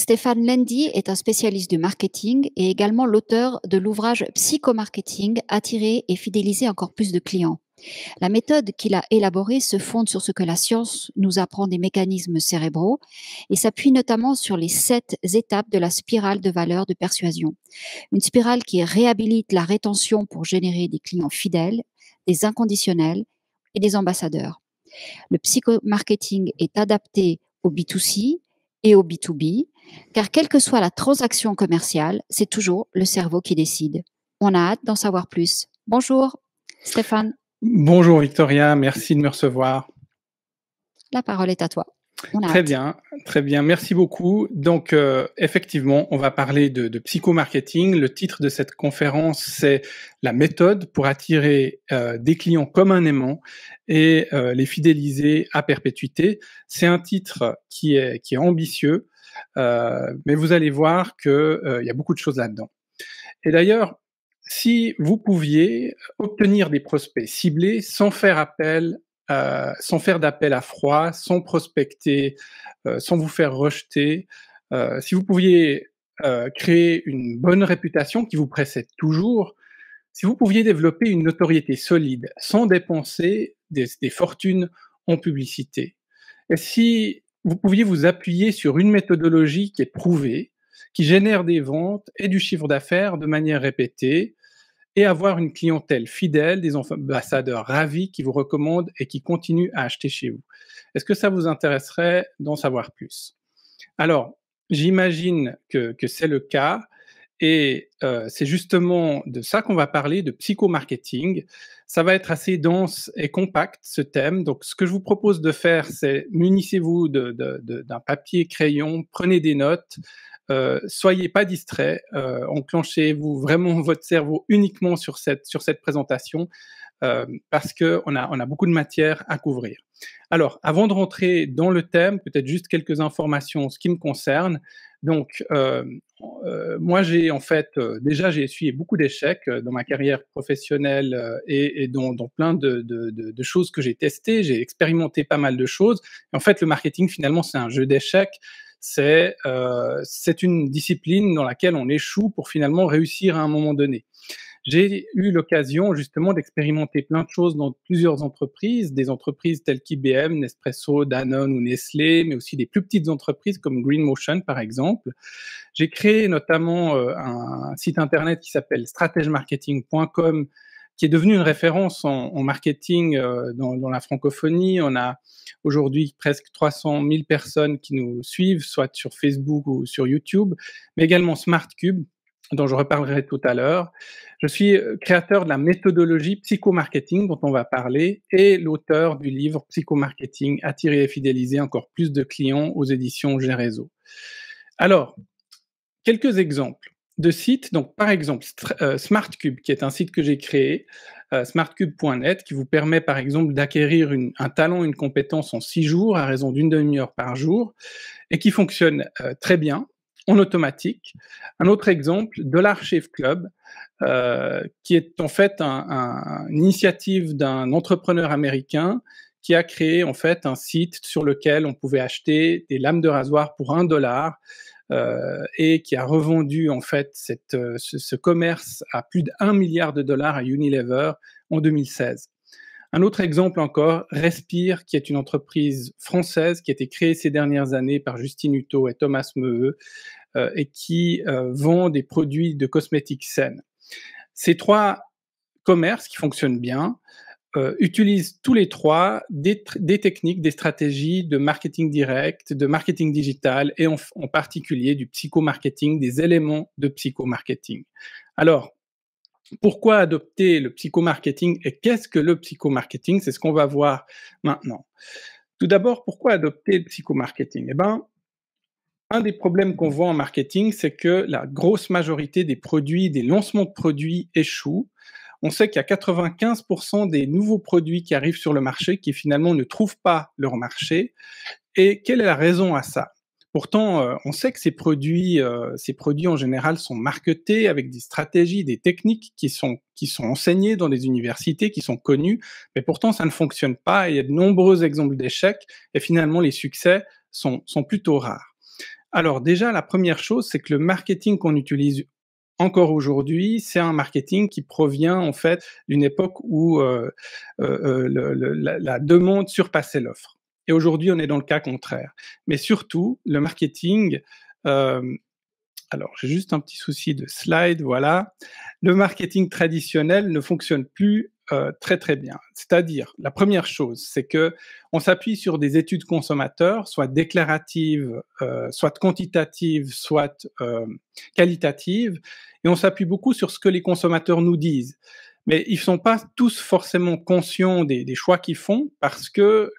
Stéphane Lendy est un spécialiste du marketing et également l'auteur de l'ouvrage Psychomarketing, attirer et fidéliser encore plus de clients. La méthode qu'il a élaborée se fonde sur ce que la science nous apprend des mécanismes cérébraux et s'appuie notamment sur les 7 étapes de la spirale de valeur de persuasion. Une spirale qui réhabilite la rétention pour générer des clients fidèles, des inconditionnels et des ambassadeurs. Le psychomarketing est adapté au B2C et au B2B, car quelle que soit la transaction commerciale, c'est toujours le cerveau qui décide. On a hâte d'en savoir plus. Bonjour, Stéphane. Bonjour Victoria, merci de me recevoir. La parole est à toi. On a Très hâte. bien, très bien, merci beaucoup. Donc effectivement, on va parler de psychomarketing. Le titre de cette conférence, c'est la méthode pour attirer des clients comme un aimant et les fidéliser à perpétuité. C'est un titre qui est ambitieux, mais vous allez voir que y a beaucoup de choses là-dedans. Et d'ailleurs, si vous pouviez obtenir des prospects ciblés sans faire d'appel à froid, sans prospecter, sans vous faire rejeter, si vous pouviez créer une bonne réputation qui vous précède toujours, si vous pouviez développer une notoriété solide sans dépenser des fortunes en publicité, et si vous pouviez vous appuyer sur une méthodologie qui est prouvée, qui génère des ventes et du chiffre d'affaires de manière répétée, et avoir une clientèle fidèle, des ambassadeurs ravis qui vous recommandent et qui continuent à acheter chez vous. Est-ce que ça vous intéresserait d'en savoir plus? Alors, j'imagine que c'est le cas et c'est justement de ça qu'on va parler, de psychomarketing. Ça va être assez dense et compact, ce thème. Donc, ce que je vous propose de faire, c'est munissez-vous d'un papier, crayon, prenez des notes, soyez pas distraits, enclenchez-vous vraiment votre cerveau uniquement sur cette présentation, parce qu'on a beaucoup de matière à couvrir. Alors, avant de rentrer dans le thème, peut-être juste quelques informations en ce qui me concerne. Donc, moi, j'ai en fait déjà j'ai essuyé beaucoup d'échecs dans ma carrière professionnelle et dans plein de choses que j'ai testées. J'ai expérimenté pas mal de choses. Et en fait, le marketing, finalement, c'est un jeu d'échecs. C'est une discipline dans laquelle on échoue pour finalement réussir à un moment donné. J'ai eu l'occasion justement d'expérimenter plein de choses dans plusieurs entreprises, des entreprises telles qu'IBM, Nespresso, Danone ou Nestlé, mais aussi des plus petites entreprises comme Greenmotion par exemple. J'ai créé notamment un site internet qui s'appelle strategemarketing.com, qui est devenu une référence en marketing dans la francophonie. On a aujourd'hui presque 300 000 personnes qui nous suivent, soit sur Facebook ou sur YouTube, mais également SmartCube, dont je reparlerai tout à l'heure. Je suis créateur de la méthodologie psychomarketing dont on va parler et l'auteur du livre Psychomarketing, attirer et fidéliser encore plus de clients aux éditions Gérézo. Alors, quelques exemples de sites. Donc, par exemple, SmartCube, qui est un site que j'ai créé, smartcube.net, qui vous permet, par exemple, d'acquérir un talent, une compétence en 6 jours, à raison d'une demi-heure par jour, et qui fonctionne très bien, en automatique. Un autre exemple, Dollar Shave Club, qui est en fait une initiative d'un entrepreneur américain qui a créé en fait un site sur lequel on pouvait acheter des lames de rasoir pour $1 et qui a revendu en fait ce commerce à plus d'1 milliard de dollars à Unilever en 2016. Un autre exemple encore, Respire, qui est une entreprise française qui a été créée ces dernières années par Justine Hutto et Thomas Meheux et qui vend des produits de cosmétiques saines. Ces 3 commerces qui fonctionnent bien utilisent tous les 3 des techniques, des stratégies de marketing direct, de marketing digital et en particulier du psychomarketing, des éléments de psychomarketing. Alors, pourquoi adopter le psychomarketing et qu'est-ce que le psychomarketing? C'est ce qu'on va voir maintenant. Tout d'abord, pourquoi adopter le psychomarketing? Eh ben, un des problèmes qu'on voit en marketing, c'est que la grosse majorité des produits, des lancements de produits échouent. On sait qu'il y a 95% des nouveaux produits qui arrivent sur le marché qui finalement ne trouvent pas leur marché. Et quelle est la raison à ça? Pourtant, on sait que ces produits en général sont marketés avec des stratégies, des techniques qui sont enseignées dans des universités, qui sont connues, mais pourtant ça ne fonctionne pas. Et il y a de nombreux exemples d'échecs et finalement les succès sont plutôt rares. Alors déjà, la première chose, c'est que le marketing qu'on utilise encore aujourd'hui, c'est un marketing qui provient en fait d'une époque où la demande surpassait l'offre. Et aujourd'hui, on est dans le cas contraire. Mais surtout, le marketing, euh, alors j'ai juste un petit souci de slide, voilà. Le marketing traditionnel ne fonctionne plus très très bien. C'est-à-dire, la première chose, c'est que on s'appuie sur des études consommateurs, soit déclaratives, soit quantitatives, soit qualitatives, et on s'appuie beaucoup sur ce que les consommateurs nous disent. Mais ils ne sont pas tous forcément conscients des choix qu'ils font parce que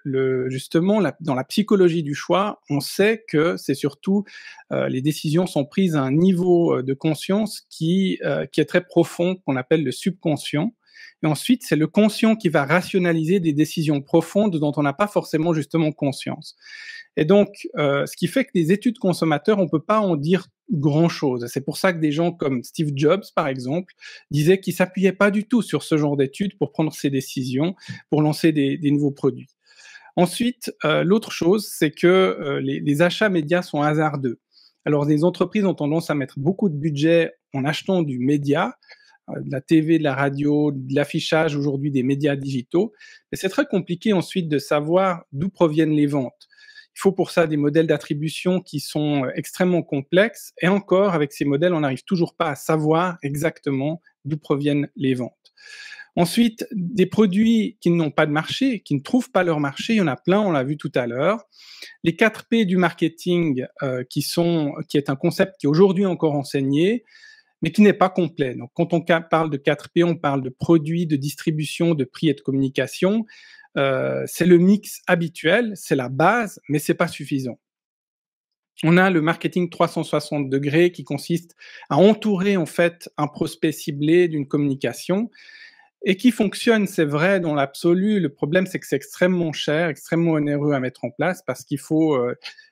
justement, dans la psychologie du choix, on sait que c'est surtout les décisions sont prises à un niveau de conscience qui est très profond, qu'on appelle le subconscient. Et ensuite, c'est le conscient qui va rationaliser des décisions profondes dont on n'a pas forcément justement conscience. Et donc, ce qui fait que les études consommateurs, on ne peut pas en dire grand-chose. C'est pour ça que des gens comme Steve Jobs, par exemple, disaient qu'il ne s'appuyait pas du tout sur ce genre d'études pour prendre ses décisions, pour lancer des nouveaux produits. Ensuite, l'autre chose, c'est que les achats médias sont hasardeux. Alors, les entreprises ont tendance à mettre beaucoup de budget en achetant du média, de la TV, de la radio, de l'affichage aujourd'hui des médias digitaux. Mais c'est très compliqué ensuite de savoir d'où proviennent les ventes. Il faut pour ça des modèles d'attribution qui sont extrêmement complexes. Et encore, avec ces modèles, on n'arrive toujours pas à savoir exactement d'où proviennent les ventes. Ensuite, des produits qui n'ont pas de marché, qui ne trouvent pas leur marché, il y en a plein, on l'a vu tout à l'heure. Les 4 P du marketing, qui est un concept qui est aujourd'hui encore enseigné, mais qui n'est pas complet. Donc, quand on parle de 4 P, on parle de produits, de distribution, de prix et de communication. C'est le mix habituel, c'est la base, mais c'est pas suffisant. On a le marketing 360 degrés qui consiste à entourer en fait un prospect ciblé d'une communication et qui fonctionne, c'est vrai, dans l'absolu. Le problème, c'est que c'est extrêmement cher, extrêmement onéreux à mettre en place parce qu'il faut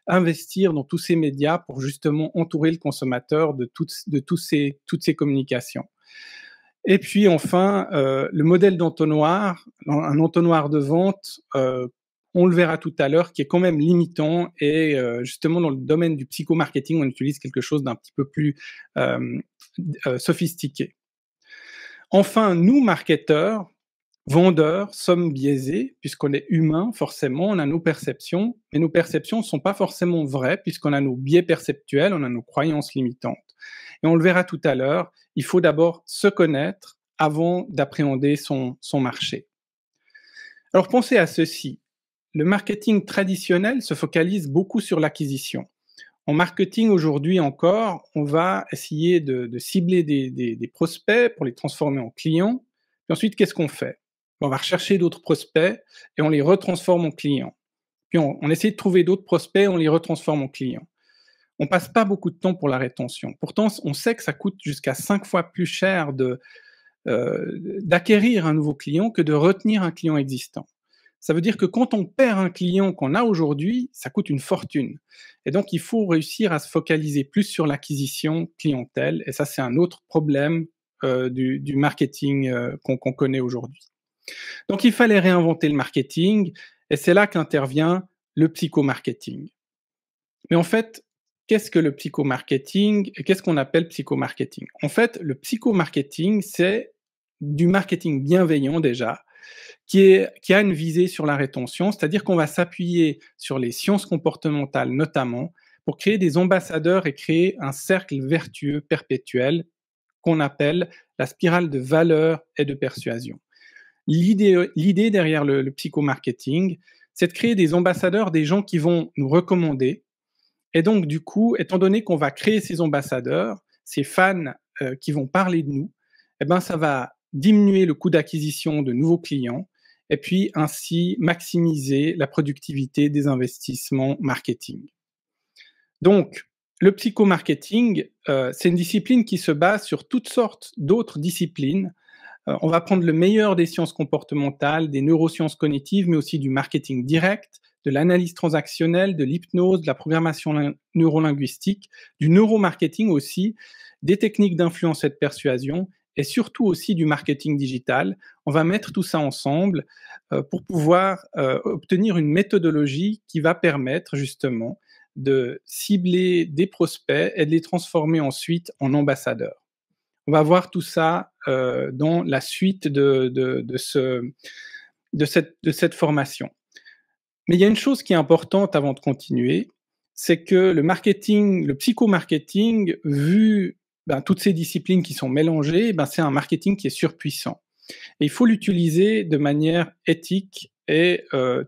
investir dans tous ces médias pour justement entourer le consommateur de toutes ces communications. Et puis enfin, le modèle d'entonnoir, un entonnoir de vente, on le verra tout à l'heure, qui est quand même limitant et justement dans le domaine du psychomarketing, on utilise quelque chose d'un petit peu plus sophistiqué. Enfin, nous, marketeurs, vendeurs, sommes biaisés, puisqu'on est humain, forcément, on a nos perceptions, mais nos perceptions ne sont pas forcément vraies, puisqu'on a nos biais perceptuels, on a nos croyances limitantes. Et on le verra tout à l'heure, il faut d'abord se connaître avant d'appréhender son marché. Alors pensez à ceci, le marketing traditionnel se focalise beaucoup sur l'acquisition. En marketing, aujourd'hui encore, on va essayer de cibler des prospects pour les transformer en clients. Puis ensuite, qu'est-ce qu'on fait? On va rechercher d'autres prospects et on les retransforme en clients. Puis on essaie de trouver d'autres prospects, on les retransforme en clients. On passe pas beaucoup de temps pour la rétention. Pourtant, on sait que ça coûte jusqu'à 5 fois plus cher d'acquérir un nouveau client que de retenir un client existant. Ça veut dire que quand on perd un client qu'on a aujourd'hui, ça coûte une fortune. Et donc, il faut réussir à se focaliser plus sur l'acquisition clientèle. Et ça, c'est un autre problème du marketing qu'on connaît aujourd'hui. Donc, il fallait réinventer le marketing. Et c'est là qu'intervient le psychomarketing. Mais en fait, qu'est-ce que le psychomarketing et qu'est-ce qu'on appelle psychomarketing? En fait, le psychomarketing, c'est du marketing bienveillant déjà, qui a une visée sur la rétention, c'est-à-dire qu'on va s'appuyer sur les sciences comportementales notamment pour créer des ambassadeurs et créer un cercle vertueux perpétuel qu'on appelle la spirale de valeur et de persuasion. L'idée derrière le psychomarketing, c'est de créer des ambassadeurs, des gens qui vont nous recommander. Et donc, du coup, étant donné qu'on va créer ces ambassadeurs, ces fans qui vont parler de nous, eh ben, ça va diminuer le coût d'acquisition de nouveaux clients et puis ainsi maximiser la productivité des investissements marketing. Donc, le psychomarketing, c'est une discipline qui se base sur toutes sortes d'autres disciplines. On va prendre le meilleur des sciences comportementales, des neurosciences cognitives, mais aussi du marketing direct, de l'analyse transactionnelle, de l'hypnose, de la programmation neurolinguistique, du neuromarketing aussi, des techniques d'influence et de persuasion, et surtout aussi du marketing digital. On va mettre tout ça ensemble pour pouvoir obtenir une méthodologie qui va permettre justement de cibler des prospects et de les transformer ensuite en ambassadeurs. On va voir tout ça dans la suite de cette formation. Mais il y a une chose qui est importante avant de continuer, c'est que le marketing, le psychomarketing, vu toutes ces disciplines qui sont mélangées, c'est un marketing qui est surpuissant. Et il faut l'utiliser de manière éthique et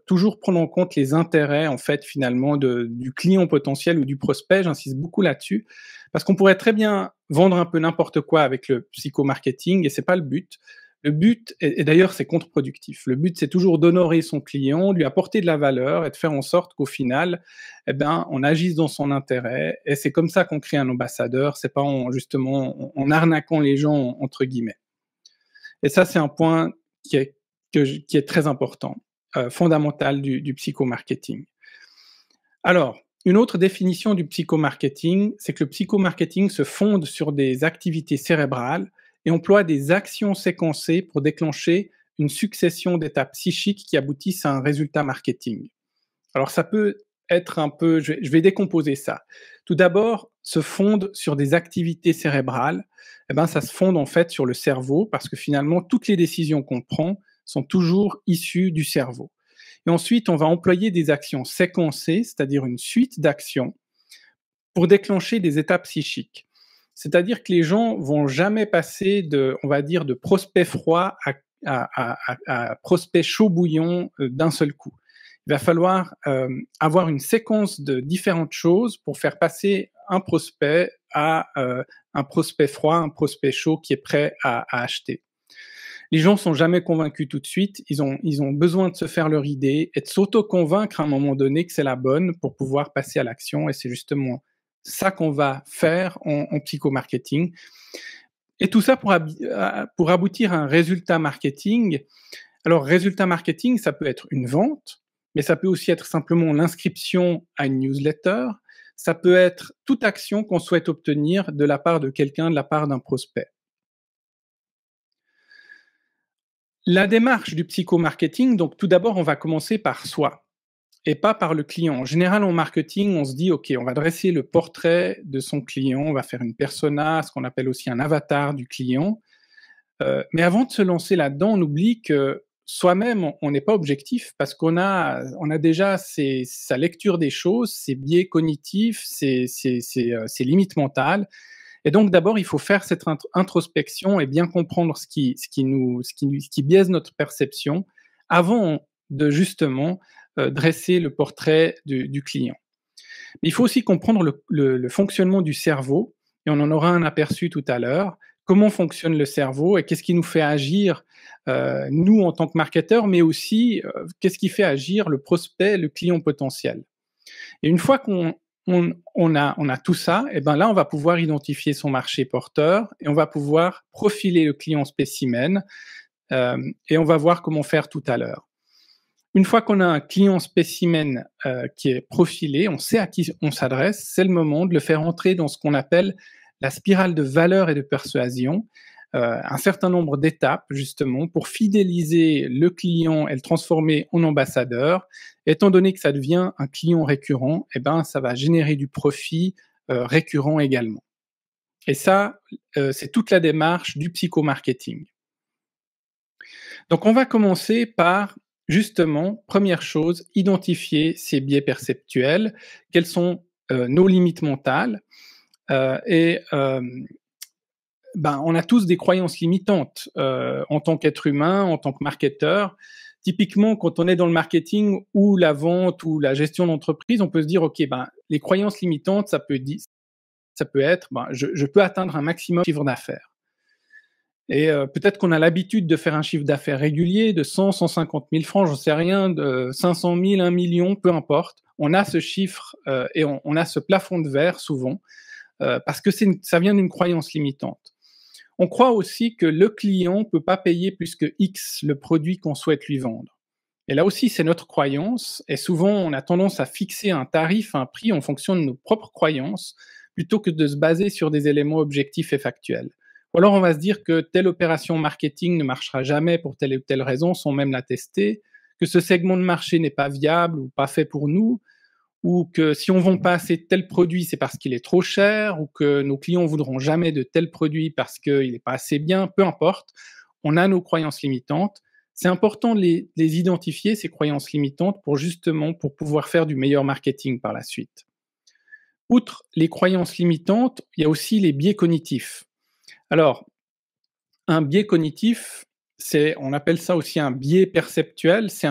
toujours prendre en compte les intérêts, en fait, finalement, du client potentiel ou du prospect. J'insiste beaucoup là-dessus, parce qu'on pourrait très bien vendre un peu n'importe quoi avec le psychomarketing, et c'est pas le but. Le but, et d'ailleurs c'est contre-productif, le but c'est toujours d'honorer son client, lui apporter de la valeur et de faire en sorte qu'au final, on agisse dans son intérêt. Et c'est comme ça qu'on crée un ambassadeur, c'est pas justement en arnaquant les gens, entre guillemets. Et ça, c'est un point qui est très important, fondamental du psychomarketing. Alors, une autre définition du psychomarketing, c'est que le psychomarketing se fonde sur des activités cérébrales et emploie des actions séquencées pour déclencher une succession d'étapes psychiques qui aboutissent à un résultat marketing. Alors, ça peut être un peu... Je vais décomposer ça. Tout d'abord, se fonde sur des activités cérébrales. Ça se fonde en fait sur le cerveau, parce que finalement, toutes les décisions qu'on prend sont toujours issues du cerveau. Et ensuite, on va employer des actions séquencées, c'est-à-dire une suite d'actions, pour déclencher des étapes psychiques. C'est-à-dire que les gens vont jamais passer de prospect froid à prospect chaud bouillon d'un seul coup. Il va falloir avoir une séquence de différentes choses pour faire passer un prospect à un prospect froid, un prospect chaud qui est prêt à acheter. Les gens sont jamais convaincus tout de suite, ils ont besoin de se faire leur idée et de s'auto-convaincre à un moment donné que c'est la bonne pour pouvoir passer à l'action, et c'est justement ça qu'on va faire en psychomarketing. Et tout ça pour aboutir à un résultat marketing. Alors, résultat marketing, ça peut être une vente, mais ça peut aussi être simplement l'inscription à une newsletter. Ça peut être toute action qu'on souhaite obtenir de la part de quelqu'un, de la part d'un prospect. La démarche du psychomarketing, donc tout d'abord, on va commencer par soi et pas par le client. En général, en marketing, on se dit, OK, on va dresser le portrait de son client, on va faire une persona, ce qu'on appelle aussi un avatar du client. Mais avant de se lancer là-dedans, on oublie que soi-même, on n'est pas objectif, parce qu'on a déjà sa lecture des choses, ses biais cognitifs, ses limites mentales. Et donc, d'abord, il faut faire cette introspection et bien comprendre ce qui biaise notre perception avant de justement dresser le portrait du client. Mais il faut aussi comprendre le fonctionnement du cerveau, et on en aura un aperçu tout à l'heure. Comment fonctionne le cerveau et qu'est-ce qui nous fait agir, nous en tant que marketeurs, mais aussi qu'est-ce qui fait agir le prospect, le client potentiel. Et une fois qu'on a tout ça, et là, on va pouvoir identifier son marché porteur et on va pouvoir profiler le client spécimen, et on va voir comment faire tout à l'heure. Une fois qu'on a un client spécimen qui est profilé, on sait à qui on s'adresse, c'est le moment de le faire entrer dans ce qu'on appelle la spirale de valeur et de persuasion, un certain nombre d'étapes justement pour fidéliser le client et le transformer en ambassadeur. Étant donné que ça devient un client récurrent, ça va générer du profit récurrent également. Et ça, c'est toute la démarche du psychomarketing. Donc on va commencer par justement, première chose, identifier ses biais perceptuels, quelles sont nos limites mentales, on a tous des croyances limitantes en tant qu'être humain, en tant que marketeur. Typiquement, quand on est dans le marketing ou la vente ou la gestion d'entreprise, on peut se dire, OK, les croyances limitantes, ça peut être, je peux atteindre un maximum de chiffre d'affaires. Et peut-être qu'on a l'habitude de faire un chiffre d'affaires régulier de 100, 150 000 francs, j'en sais rien, de 500 000, 1 million, peu importe. On a ce chiffre et on a ce plafond de verre souvent parce que ça vient d'une croyance limitante. On croit aussi que le client ne peut pas payer plus que X le produit qu'on souhaite lui vendre. Et là aussi, c'est notre croyance. Et souvent, on a tendance à fixer un tarif, un prix en fonction de nos propres croyances, plutôt que de se baser sur des éléments objectifs et factuels. Ou alors, on va se dire que telle opération marketing ne marchera jamais pour telle ou telle raison, sans même la tester, que ce segment de marché n'est pas viable ou pas fait pour nous, ou que si on ne vend pas assez de tel produit, c'est parce qu'il est trop cher, ou que nos clients ne voudront jamais de tel produit parce qu'il n'est pas assez bien, peu importe, on a nos croyances limitantes. C'est important de les identifier, ces croyances limitantes, pour pouvoir faire du meilleur marketing par la suite. Outre les croyances limitantes, il y a aussi les biais cognitifs. Alors, un biais cognitif, on appelle ça aussi un biais perceptuel. C'est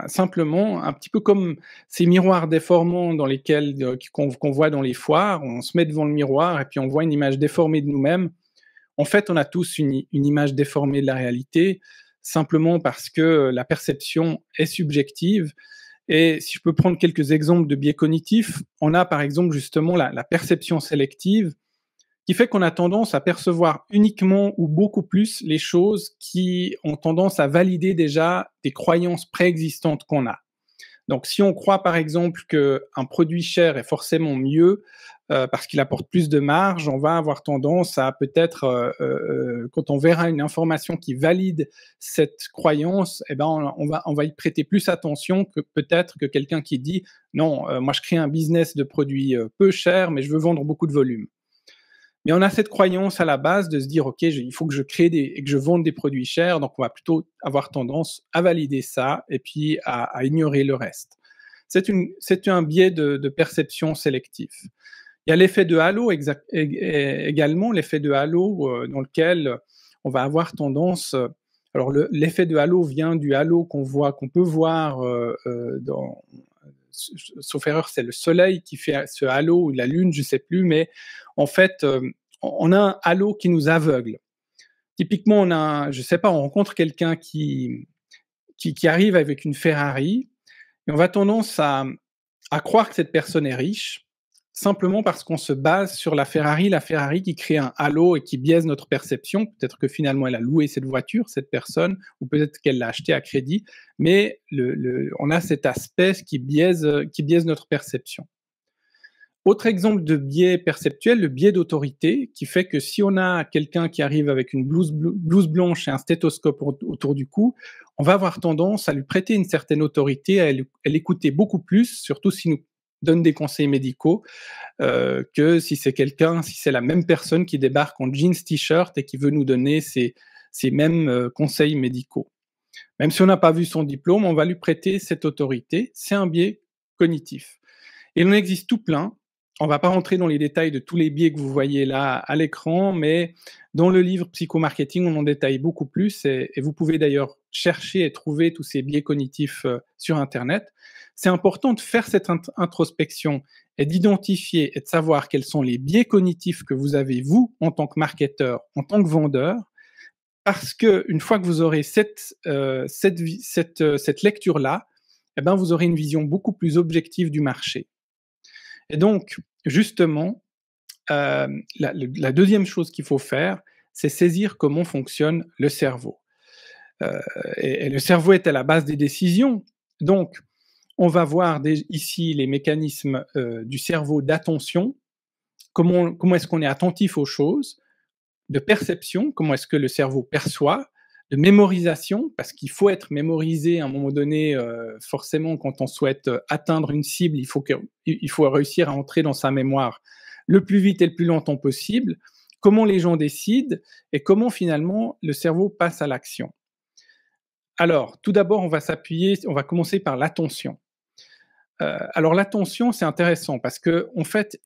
simplement un petit peu comme ces miroirs déformants qu'on voit dans les foires. On se met devant le miroir et puis on voit une image déformée de nous-mêmes. En fait, on a tous une image déformée de la réalité, simplement parce que la perception est subjective. Et si je peux prendre quelques exemples de biais cognitifs, on a par exemple justement la perception sélective, qui fait qu'on a tendance à percevoir uniquement ou beaucoup plus les choses qui ont tendance à valider déjà des croyances préexistantes qu'on a. Donc, si on croit par exemple qu'un produit cher est forcément mieux parce qu'il apporte plus de marge, on va avoir tendance à peut-être, quand on verra une information qui valide cette croyance, eh ben on va y prêter plus attention que peut-être que quelqu'un qui dit non, moi je crée un business de produits peu chers, mais je veux vendre beaucoup de volume. Mais on a cette croyance à la base de se dire, OK, il faut que je crée et que je vende des produits chers, donc on va plutôt avoir tendance à valider ça et puis à ignorer le reste. C'est un biais de perception sélectif. Il y a l'effet de halo également, l'effet de halo dans lequel on va avoir tendance. Alors l'effet de halo vient du halo qu'on peut voir sauf erreur, c'est le soleil qui fait ce halo ou la lune, je ne sais plus, mais en fait, on a un halo qui nous aveugle. Typiquement, je ne sais pas, on rencontre quelqu'un qui arrive avec une Ferrari et on va tendance à croire que cette personne est riche simplement parce qu'on se base sur la Ferrari qui crée un halo et qui biaise notre perception. Peut-être que finalement, elle a loué cette voiture, cette personne, ou peut-être qu'elle l'a achetée à crédit, mais on a cet aspect qui biaise notre perception. Autre exemple de biais perceptuel, le biais d'autorité, qui fait que si on a quelqu'un qui arrive avec une blouse blanche et un stéthoscope autour du cou, on va avoir tendance à lui prêter une certaine autorité, à l'écouter beaucoup plus, surtout s'il nous donne des conseils médicaux, que si c'est la même personne qui débarque en jeans, t-shirt et qui veut nous donner ces mêmes conseils médicaux. Même si on n'a pas vu son diplôme, on va lui prêter cette autorité. C'est un biais cognitif. Et il en existe tout plein. On ne va pas rentrer dans les détails de tous les biais que vous voyez là à l'écran, mais dans le livre Psychomarketing, on en détaille beaucoup plus et vous pouvez d'ailleurs chercher et trouver tous ces biais cognitifs sur Internet. C'est important de faire cette introspection et d'identifier et de savoir quels sont les biais cognitifs que vous avez, vous, en tant que marketeur, en tant que vendeur, parce qu'une fois que vous aurez cette lecture-là, eh ben, vous aurez une vision beaucoup plus objective du marché. Et donc, justement, la deuxième chose qu'il faut faire, c'est saisir comment fonctionne le cerveau. Et le cerveau est à la base des décisions. Donc, on va voir ici les mécanismes du cerveau d'attention, comment est-ce qu'on est attentif aux choses, de perception, comment est-ce que le cerveau perçoit, de mémorisation, parce qu'il faut être mémorisé à un moment donné, forcément, quand on souhaite atteindre une cible, il faut réussir à entrer dans sa mémoire le plus vite et le plus longtemps possible, comment les gens décident et comment finalement le cerveau passe à l'action. Alors, tout d'abord, on va commencer par l'attention. Alors l'attention, c'est intéressant parce qu'en fait,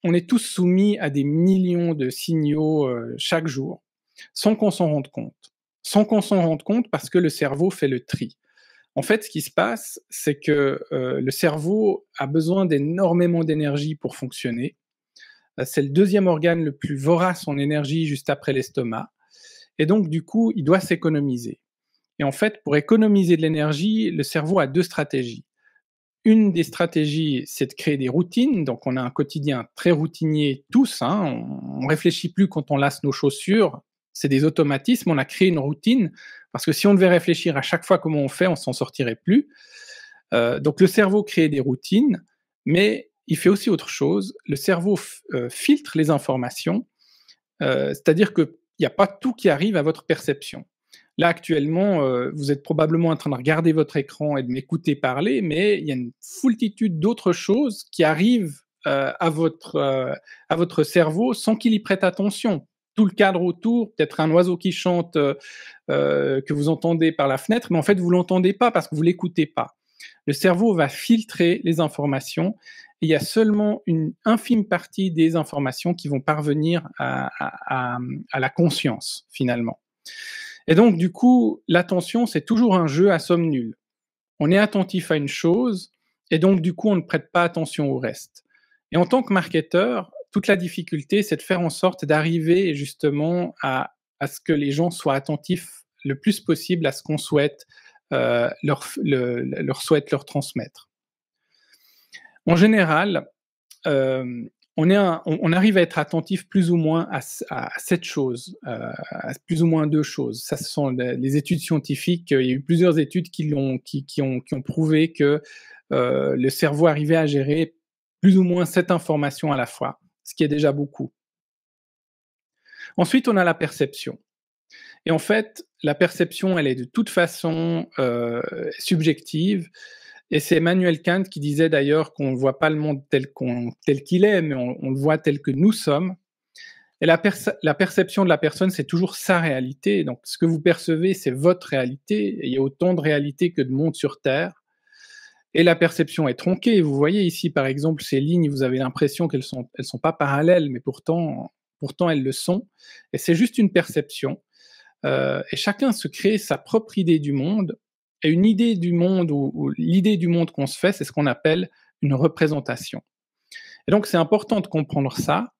on est tous soumis à des millions de signaux chaque jour, sans qu'on s'en rende compte. Sans qu'on s'en rende compte parce que le cerveau fait le tri. En fait, ce qui se passe, c'est que le cerveau a besoin d'énormément d'énergie pour fonctionner. C'est le deuxième organe le plus vorace en énergie juste après l'estomac. Et donc, du coup, il doit s'économiser. Et en fait, pour économiser de l'énergie, le cerveau a deux stratégies. Une des stratégies, c'est de créer des routines. Donc, on a un quotidien très routinier tous. On ne réfléchit plus quand on lasse nos chaussures. C'est des automatismes. On a créé une routine parce que si on devait réfléchir à chaque fois comment on fait, on s'en sortirait plus. Donc, le cerveau crée des routines, mais il fait aussi autre chose. Le cerveau filtre les informations, c'est-à-dire qu'il n'y a pas tout qui arrive à votre perception. Là, actuellement, vous êtes probablement en train de regarder votre écran et de m'écouter parler, mais il y a une foultitude d'autres choses qui arrivent à votre cerveau sans qu'il y prête attention. Tout le cadre autour, peut-être un oiseau qui chante que vous entendez par la fenêtre, mais en fait, vous l'entendez pas parce que vous l'écoutez pas. Le cerveau va filtrer les informations et il y a seulement une infime partie des informations qui vont parvenir à la conscience, finalement. Et donc, du coup, l'attention, c'est toujours un jeu à somme nulle. On est attentif à une chose, et donc, du coup, on ne prête pas attention au reste. Et en tant que marketeur, toute la difficulté, c'est de faire en sorte d'arriver justement à ce que les gens soient attentifs le plus possible à ce qu'on souhaite leur transmettre. En général, on arrive à être attentif plus ou moins à 7 choses, à plus ou moins 2 choses. Ça, ce sont les études scientifiques. Il y a eu plusieurs études qui ont prouvé que le cerveau arrivait à gérer plus ou moins 7 informations à la fois, ce qui est déjà beaucoup. Ensuite, on a la perception. Et en fait, la perception, elle est de toute façon subjective. Et c'est Emmanuel Kant qui disait d'ailleurs qu'on ne voit pas le monde tel qu'il est, mais on le voit tel que nous sommes. Et la perception de la personne, c'est toujours sa réalité. Donc, ce que vous percevez, c'est votre réalité. Et il y a autant de réalités que de monde sur Terre. Et la perception est tronquée. Vous voyez ici, par exemple, ces lignes, vous avez l'impression qu'elles sont pas parallèles, mais pourtant elles le sont. Et c'est juste une perception. Et chacun se crée sa propre idée du monde. Et une idée du monde ou l'idée du monde qu'on se fait, c'est ce qu'on appelle une représentation. Et donc, c'est important de comprendre ça.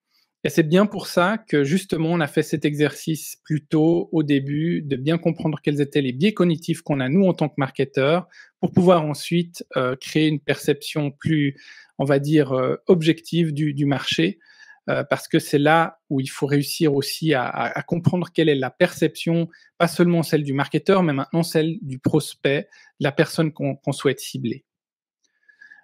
Et c'est bien pour ça que justement, on a fait cet exercice plus tôt au début, de bien comprendre quels étaient les biais cognitifs qu'on a, nous, en tant que marketeurs, pour pouvoir ensuite créer une perception plus, on va dire, objective du marché. Parce que c'est là où il faut réussir aussi à comprendre quelle est la perception, pas seulement celle du marketeur, mais maintenant celle du prospect, de la personne qu'on souhaite cibler.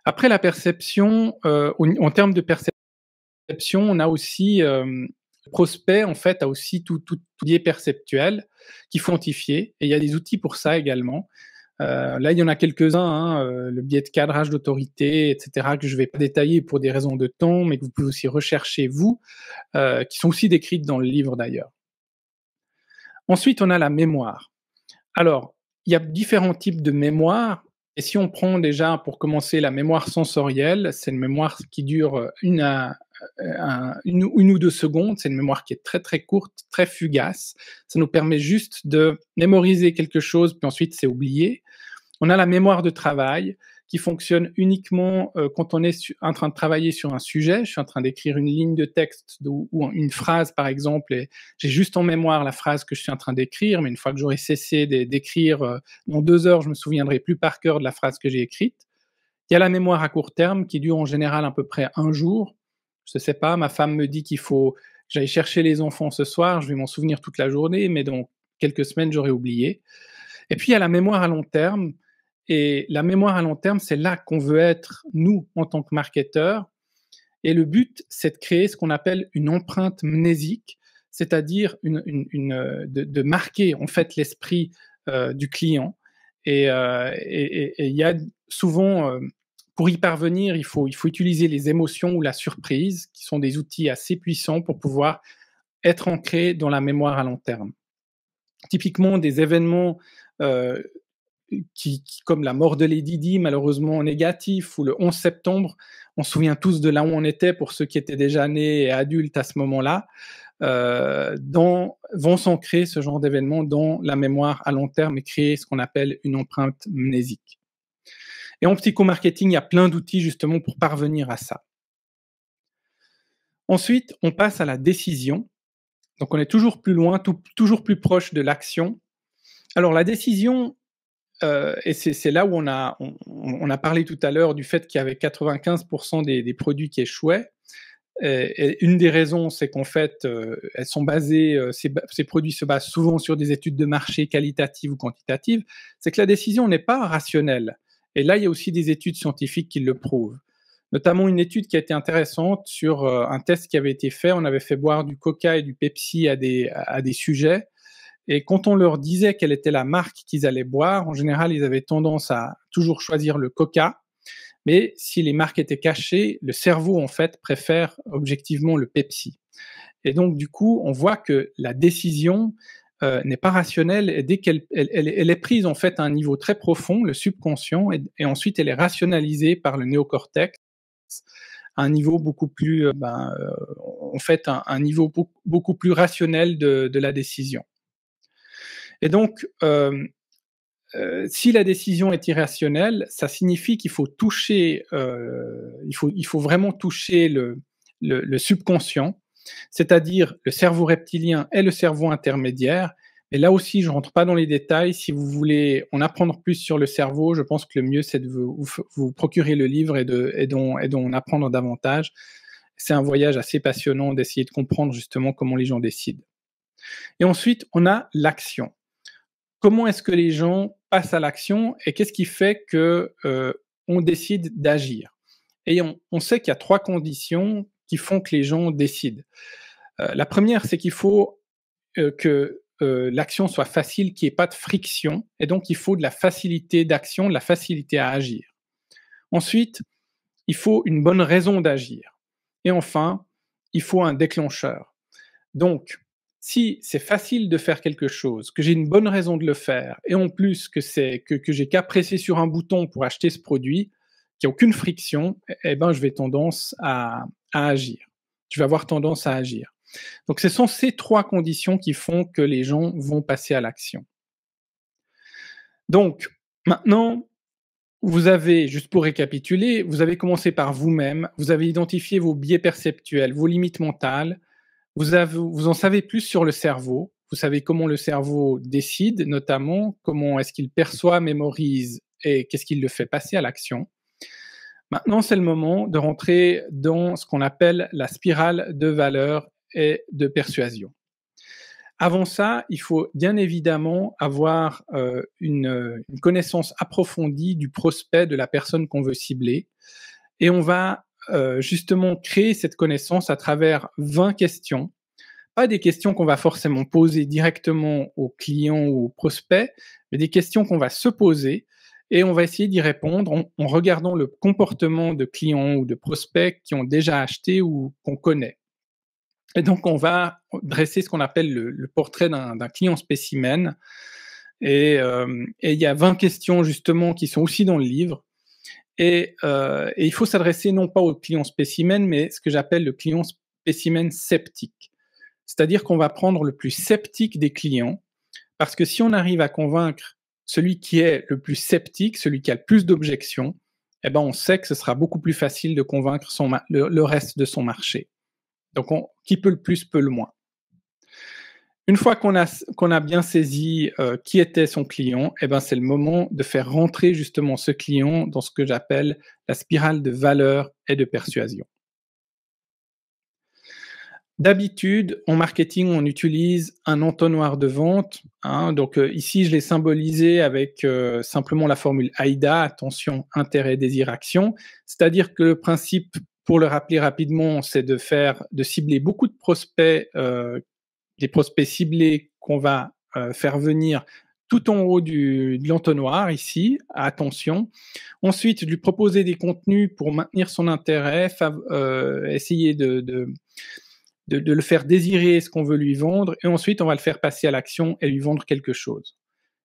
Après la perception, en termes de perception, on a aussi le prospect, en fait, a aussi tout biais perceptuel qu'il faut quantifier, et il y a des outils pour ça également. Là, il y en a quelques-uns, hein, le biais de cadrage d'autorité, etc., que je ne vais pas détailler pour des raisons de temps, mais que vous pouvez aussi rechercher, vous, qui sont aussi décrites dans le livre d'ailleurs. Ensuite, on a la mémoire. Alors, il y a différents types de mémoire, et si on prend déjà, pour commencer, la mémoire sensorielle, c'est une mémoire qui dure une ou 2 secondes, c'est une mémoire qui est très très courte, très fugace. Ça nous permet juste de mémoriser quelque chose, puis ensuite c'est oublié. On a la mémoire de travail qui fonctionne uniquement quand on est en train de travailler sur un sujet. Je suis en train d'écrire une ligne de texte ou une phrase, par exemple, et j'ai juste en mémoire la phrase que je suis en train d'écrire, mais une fois que j'aurai cessé d'écrire, dans 2 heures, je me souviendrai plus par cœur de la phrase que j'ai écrite. Il y a la mémoire à court terme qui dure en général à peu près 1 jour. Je ne sais pas, ma femme me dit qu'il faut que j'aille chercher les enfants ce soir, je vais m'en souvenir toute la journée, mais dans quelques semaines, j'aurai oublié. Et puis, il y a la mémoire à long terme. Et la mémoire à long terme, c'est là qu'on veut être, nous, en tant que marketeurs. Et le but, c'est de créer ce qu'on appelle une empreinte mnésique, c'est-à-dire de marquer, en fait, l'esprit du client. Et il y a souvent, pour y parvenir, il faut utiliser les émotions ou la surprise, qui sont des outils assez puissants pour pouvoir être ancrés dans la mémoire à long terme. Typiquement, des événements comme la mort de Lady Di, malheureusement négatif, ou le 11 septembre, on se souvient tous de là où on était pour ceux qui étaient déjà nés et adultes à ce moment-là, vont s'ancrer ce genre d'événements dans la mémoire à long terme et créer ce qu'on appelle une empreinte mnésique. Et en psychomarketing, il y a plein d'outils justement pour parvenir à ça. Ensuite, on passe à la décision. Donc on est toujours plus loin, toujours plus proche de l'action. Alors la décision, et c'est là où on a parlé tout à l'heure du fait qu'il y avait 95% des produits qui échouaient. Et une des raisons, c'est qu'en fait, elles sont basées, ces produits se basent souvent sur des études de marché qualitatives ou quantitatives. C'est que la décision n'est pas rationnelle. Et là, il y a aussi des études scientifiques qui le prouvent. Notamment une étude qui a été intéressante sur un test qui avait été fait. On avait fait boire du Coca et du Pepsi à des sujets. Et quand on leur disait quelle était la marque qu'ils allaient boire, en général, ils avaient tendance à toujours choisir le Coca. Mais si les marques étaient cachées, le cerveau, en fait, préfère objectivement le Pepsi. Et donc, du coup, on voit que la décision n'est pas rationnelle et dès qu'elle est prise, en fait, à un niveau très profond, le subconscient, et ensuite, elle est rationalisée par le néocortex à un niveau beaucoup plus, en fait, un niveau beaucoup plus rationnel de la décision. Et donc, si la décision est irrationnelle, ça signifie qu'il faut toucher, il faut vraiment toucher le subconscient, c'est-à-dire le cerveau reptilien et le cerveau intermédiaire. Et là aussi, je ne rentre pas dans les détails. Si vous voulez en apprendre plus sur le cerveau, je pense que le mieux, c'est de vous procurer le livre et d'en apprendre davantage. C'est un voyage assez passionnant d'essayer de comprendre justement comment les gens décident. Et ensuite, on a l'action. Comment est-ce que les gens passent à l'action et qu'est-ce qui fait que on décide d'agir? Et on sait qu'il y a 3 conditions qui font que les gens décident. La première, c'est qu'il faut que l'action soit facile, qu'il n'y ait pas de friction, et donc il faut de la facilité d'action, de la facilité à agir. Ensuite, il faut une bonne raison d'agir. Et enfin, il faut un déclencheur. Donc, si c'est facile de faire quelque chose, que j'ai une bonne raison de le faire, et en plus que j'ai qu'à presser sur un bouton pour acheter ce produit, qu'il n'y a aucune friction, eh ben, je vais tendance à agir. Je vais avoir tendance à agir. Donc, ce sont ces 3 conditions qui font que les gens vont passer à l'action. Donc, maintenant, vous avez, juste pour récapituler, vous avez commencé par vous-même, vous avez identifié vos biais perceptuels, vos limites mentales, vous en savez plus sur le cerveau, vous savez comment le cerveau décide, notamment comment est-ce qu'il perçoit, mémorise et qu'est-ce qui le fait passer à l'action. Maintenant, c'est le moment de rentrer dans ce qu'on appelle la spirale de valeur et de persuasion. Avant ça, il faut bien évidemment avoir une connaissance approfondie du prospect, de la personne qu'on veut cibler. Et on va justement créer cette connaissance à travers 20 questions. Pas des questions qu'on va forcément poser directement aux clients ou aux prospects, mais des questions qu'on va se poser et on va essayer d'y répondre en regardant le comportement de clients ou de prospects qui ont déjà acheté ou qu'on connaît. Et donc, on va dresser ce qu'on appelle le portrait d'un client spécimen. Et il y a 20 questions justement qui sont aussi dans le livre. Et il faut s'adresser non pas au client spécimen, mais ce que j'appelle le client spécimen sceptique. C'est-à-dire qu'on va prendre le plus sceptique des clients, parce que si on arrive à convaincre celui qui est le plus sceptique, celui qui a le plus d'objections, eh ben on sait que ce sera beaucoup plus facile de convaincre le reste de son marché. Donc, qui peut le plus, peut le moins. Une fois qu'on a bien saisi qui était son client, eh ben, c'est le moment de faire rentrer justement ce client dans ce que j'appelle la spirale de valeur et de persuasion. D'habitude, en marketing, on utilise un entonnoir de vente. Donc ici, je l'ai symbolisé avec simplement la formule AIDA, attention, intérêt, désir, action. C'est-à-dire que le principe, pour le rappeler rapidement, c'est de cibler beaucoup de prospects, des prospects ciblés qu'on va faire venir tout en haut de l'entonnoir ici, attention. Ensuite, lui proposer des contenus pour maintenir son intérêt, essayer de le faire désirer ce qu'on veut lui vendre, et ensuite on va le faire passer à l'action et lui vendre quelque chose.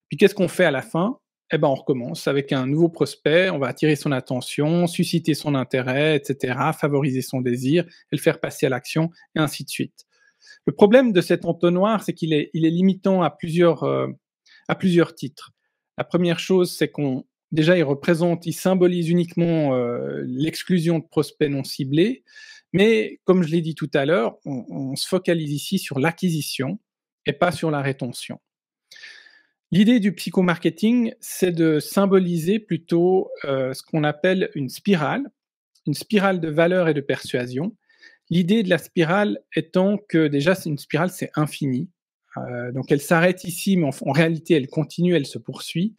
Puis qu'est-ce qu'on fait à la fin? Eh ben on recommence avec un nouveau prospect, on va attirer son attention, susciter son intérêt, etc., favoriser son désir et le faire passer à l'action, et ainsi de suite. Le problème de cet entonnoir, c'est qu'il est limitant à plusieurs titres. La première chose, c'est déjà il symbolise uniquement l'exclusion de prospects non ciblés. Mais comme je l'ai dit tout à l'heure, on se focalise ici sur l'acquisition et pas sur la rétention. L'idée du psychomarketing, c'est de symboliser plutôt ce qu'on appelle une spirale de valeur et de persuasion. L'idée de la spirale étant que déjà, une spirale, c'est infini. Donc elle s'arrête ici, mais en réalité, elle continue, elle se poursuit.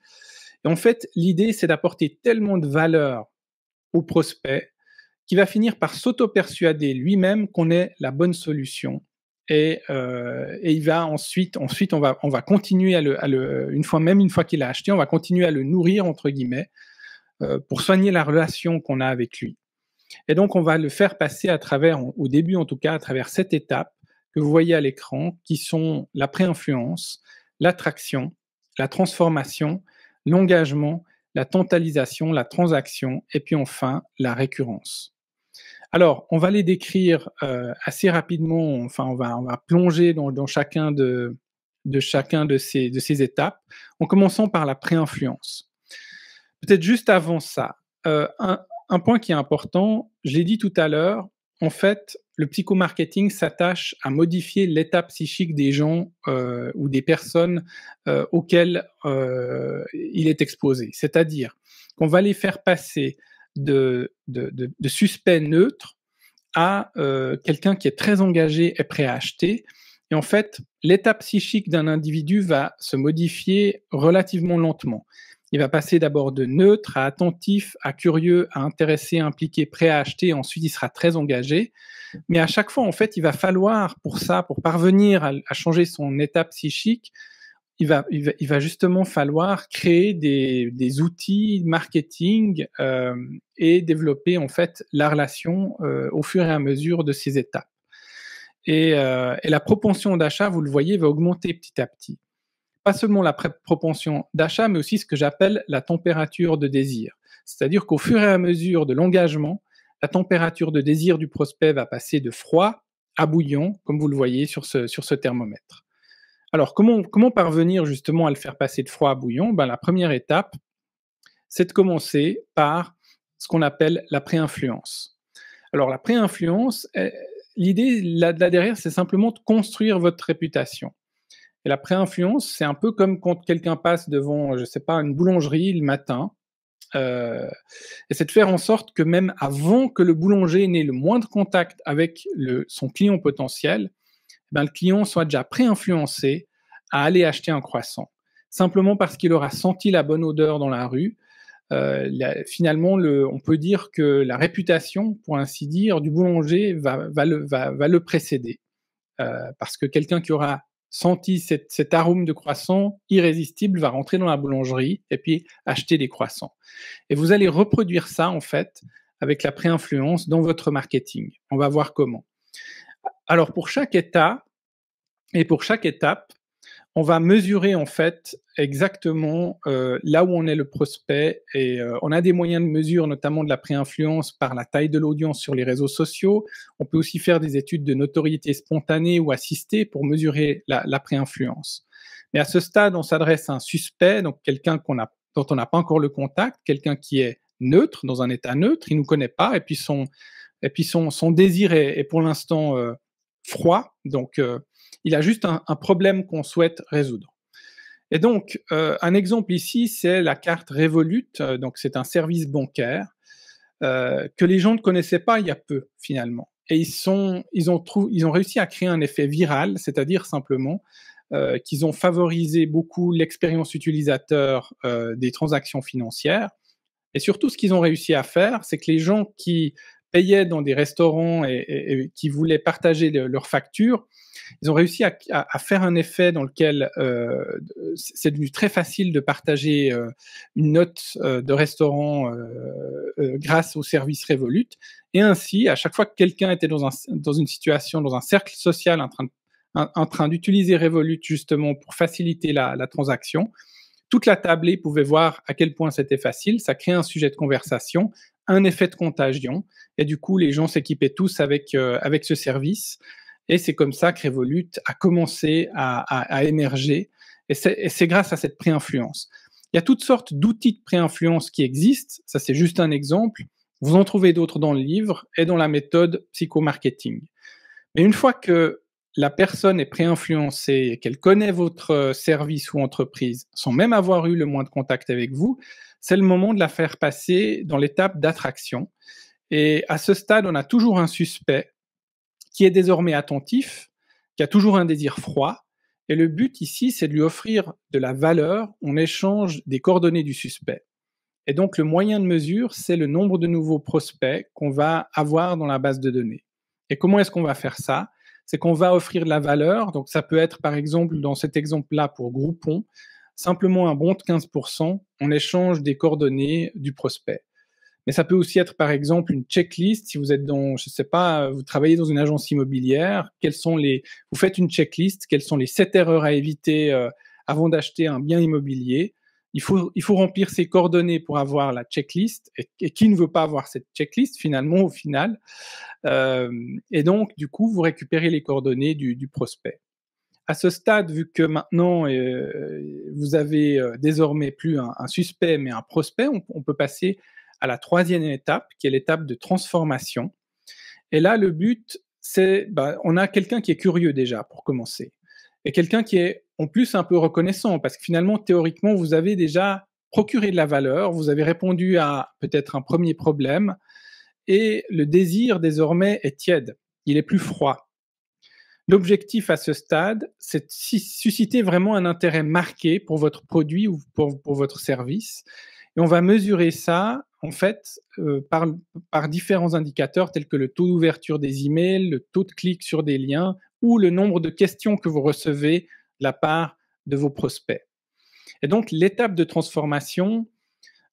Et en fait, l'idée, c'est d'apporter tellement de valeur au prospect qui va finir par s'auto-persuader lui-même qu'on est la bonne solution. et il va ensuite on va continuer une fois qu'il a acheté, on va continuer à le nourrir entre guillemets pour soigner la relation qu'on a avec lui. Et donc on va le faire passer à travers, au début en tout cas, à travers 7 étapes que vous voyez à l'écran, qui sont la pré-influence, l'attraction, la transformation, l'engagement, la totalisation, la transaction, et puis enfin la récurrence. Alors, on va les décrire assez rapidement. Enfin, on va plonger dans chacun de ces étapes, en commençant par la pré-influence. Peut-être juste avant ça, un point qui est important, je l'ai dit tout à l'heure, en fait, le psychomarketing s'attache à modifier l'état psychique des gens ou des personnes auxquelles il est exposé. C'est-à-dire qu'on va les faire passer de suspect neutre à quelqu'un qui est très engagé et prêt à acheter. Et en fait, l'état psychique d'un individu va se modifier relativement lentement. Il va passer d'abord de neutre à attentif, à curieux, à intéressé, impliqué, prêt à acheter. Ensuite, il sera très engagé. Mais à chaque fois, en fait, il va falloir pour parvenir à changer son état psychique, il va justement falloir créer des outils marketing et développer en fait la relation au fur et à mesure de ces étapes. Et la propension d'achat, vous le voyez, va augmenter petit à petit. Pas seulement la propension d'achat, mais aussi ce que j'appelle la température de désir. C'est-à-dire qu'au fur et à mesure de l'engagement, la température de désir du prospect va passer de froid à bouillant, comme vous le voyez sur ce thermomètre. Alors, comment parvenir justement à le faire passer de froid à bouillant? La première étape, c'est de commencer par ce qu'on appelle la pré-influence. Alors, la pré-influence, l'idée là derrière, c'est simplement de construire votre réputation. Et la pré-influence, c'est un peu comme quand quelqu'un passe devant, je sais pas, une boulangerie le matin, et c'est de faire en sorte que même avant que le boulanger n'ait le moindre contact avec son client potentiel, le client soit déjà pré-influencé à aller acheter un croissant. Simplement parce qu'il aura senti la bonne odeur dans la rue. Finalement, on peut dire que la réputation, pour ainsi dire, du boulanger va le précéder. Parce que quelqu'un qui aura senti cet arôme de croissant irrésistible va rentrer dans la boulangerie et puis acheter des croissants. Et vous allez reproduire ça, en fait, avec la pré-influence dans votre marketing. On va voir comment. Alors, pour chaque état et pour chaque étape, on va mesurer en fait exactement là où on est le prospect et on a des moyens de mesure, notamment de la pré-influence par la taille de l'audience sur les réseaux sociaux. On peut aussi faire des études de notoriété spontanée ou assistée pour mesurer la pré-influence. Mais à ce stade, on s'adresse à un suspect, donc quelqu'un dont on n'a pas encore le contact, quelqu'un qui est neutre, dans un état neutre, il nous connaît pas, et puis son désir est pour l'instant froid, donc il a juste un problème qu'on souhaite résoudre. Et donc, un exemple ici, c'est la carte Revolut. Donc, c'est un service bancaire que les gens ne connaissaient pas il y a peu, finalement. Et ils ont réussi à créer un effet viral, c'est-à-dire simplement qu'ils ont favorisé beaucoup l'expérience utilisateur des transactions financières. Et surtout, ce qu'ils ont réussi à faire, c'est que les gens qui payaient dans des restaurants et qui voulaient partager leurs factures, ils ont réussi à faire un effet dans lequel c'est devenu très facile de partager une note de restaurant grâce au service Revolut. Et ainsi, à chaque fois que quelqu'un était dans une situation, dans un cercle social en train d'utiliser Revolut justement pour faciliter la transaction, toute la tablée pouvait voir à quel point c'était facile. Ça crée un sujet de conversation, un effet de contagion. Et du coup, les gens s'équipaient tous avec ce service. Et c'est comme ça que Revolut a commencé à émerger. Et c'est grâce à cette pré-influence. Il y a toutes sortes d'outils de pré-influence qui existent. Ça, c'est juste un exemple. Vous en trouvez d'autres dans le livre et dans la méthode psychomarketing. Mais une fois que la personne est pré-influencée et qu'elle connaît votre service ou entreprise, sans même avoir eu le moins de contact avec vous, c'est le moment de la faire passer dans l'étape d'attraction. Et à ce stade, on a toujours un suspect qui est désormais attentif, qui a toujours un désir froid. Et le but ici, c'est de lui offrir de la valeur en échange des coordonnées du suspect. Et donc, le moyen de mesure, c'est le nombre de nouveaux prospects qu'on va avoir dans la base de données. Et comment est-ce qu'on va faire ça ? c'est qu'on va offrir de la valeur. Donc, ça peut être, par exemple, dans cet exemple-là, pour Groupon, simplement un bon de 15% en échange des coordonnées du prospect. Mais ça peut aussi être, par exemple, une checklist. Si vous êtes dans, je sais pas, vous travaillez dans une agence immobilière, vous faites une checklist, quelles sont les 7 erreurs à éviter avant d'acheter un bien immobilier. Il faut remplir ces coordonnées pour avoir la checklist. Et qui ne veut pas avoir cette checklist, finalement, au final? Et donc, du coup, vous récupérez les coordonnées du prospect. À ce stade, vu que maintenant, vous avez désormais plus un suspect, mais un prospect, on peut passer à la troisième étape, qui est l'étape de transformation. Et là, le but, c'est, on a quelqu'un qui est curieux déjà, pour commencer, et quelqu'un qui est en plus un peu reconnaissant, parce que finalement, théoriquement, vous avez déjà procuré de la valeur, vous avez répondu à peut-être un premier problème, et le désir désormais est tiède, il est plus froid. L'objectif à ce stade, c'est de susciter vraiment un intérêt marqué pour votre produit ou pour votre service. Et on va mesurer ça, en fait, par différents indicateurs tels que le taux d'ouverture des emails, le taux de clic sur des liens ou le nombre de questions que vous recevez de la part de vos prospects. Et donc, l'étape de transformation,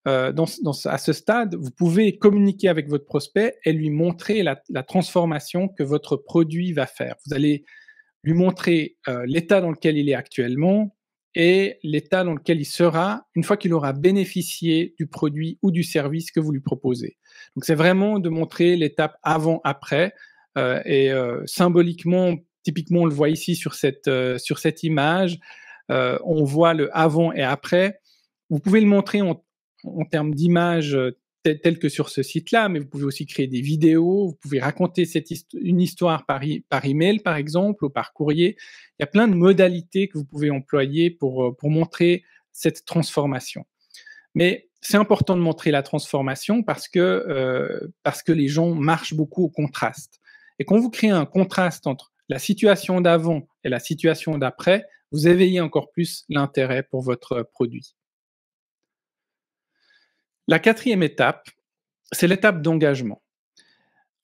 à ce stade, vous pouvez communiquer avec votre prospect et lui montrer la transformation que votre produit va faire. Vous allez lui montrer l'état dans lequel il est actuellement et l'état dans lequel il sera une fois qu'il aura bénéficié du produit ou du service que vous lui proposez. Donc, c'est vraiment de montrer l'étape avant-après symboliquement, typiquement, on le voit ici sur cette image, on voit le avant et après. Vous pouvez le montrer en termes d'image telles que sur ce site-là, mais vous pouvez aussi créer des vidéos, vous pouvez raconter une histoire par email, par exemple, ou par courrier. Il y a plein de modalités que vous pouvez employer pour montrer cette transformation. Mais c'est important de montrer la transformation parce que les gens marchent beaucoup au contraste. Et quand vous créez un contraste entre la situation d'avant et la situation d'après, vous éveillez encore plus l'intérêt pour votre produit. La quatrième étape, c'est l'étape d'engagement.